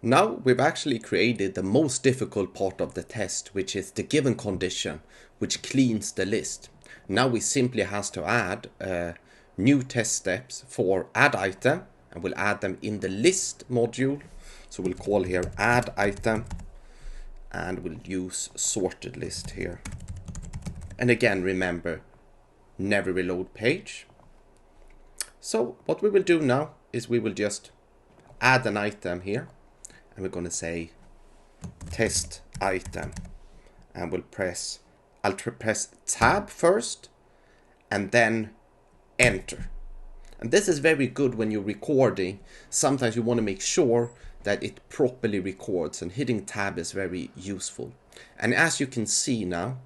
Now we've actually created the most difficult part of the test, which is the given condition, which cleans the list. Now we simply have to add new test steps for add item, and we'll add them in the list module. So we'll call here add item, and we'll use sorted list here. And again, remember, never reload page. So what we will do now is we will just add an item here, and we're going to say test item, and I'll press tab first and then enter. And this is very good when you're recording. Sometimes you want to make sure that it properly records, and hitting tab is very useful. And as you can see now,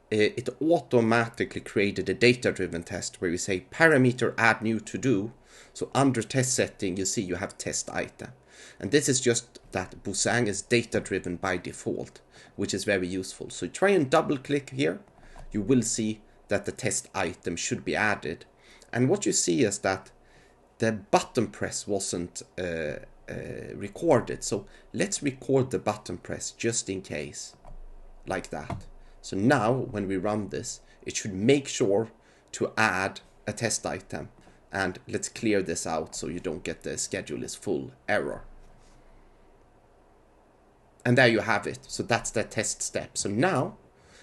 it automatically created a data-driven test where we say parameter add new to do. So under test setting, you see you have test item. And this is just that Boozang is data-driven by default, which is very useful. So try and double-click here. You will see that the test item should be added. And what you see is that the button press wasn't recorded. So let's record the button press just in case, like that. So now when we run this, it should make sure to add a test item. And let's clear this out so you don't get the schedule is full error. And there you have it. So that's the test step. So now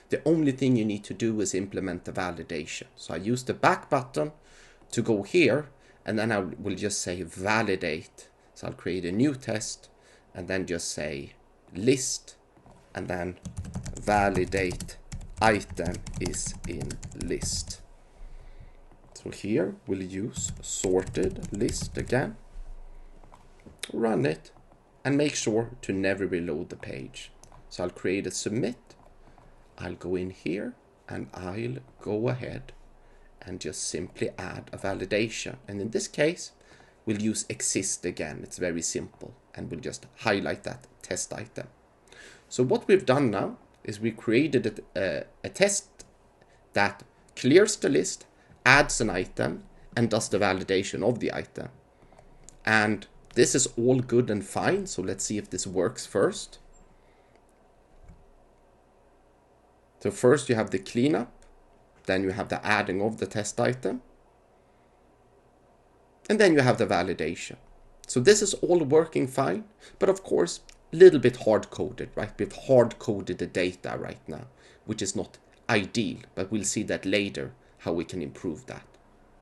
the only thing you need to do is implement the validation. So I use the back button to go here, and then I will just say validate. So I'll create a new test and then just say list, and then validate item is in list. So here we'll use sorted list again, run it, and make sure to never reload the page. So I'll create a submit. I'll go in here and I'll go ahead and just simply add a validation. And in this case, we'll use exist again. It's very simple. And we'll just highlight that test item. So what we've done now is we created a test that clears the list, adds an item, and does the validation of the item. And this is all good and fine. So let's see if this works first. So first you have the cleanup, then you have the adding of the test item, and then you have the validation. So this is all working fine, but of course, a little bit hard-coded, right? We've hard-coded the data right now, which is not ideal, but we'll see that later, how we can improve that.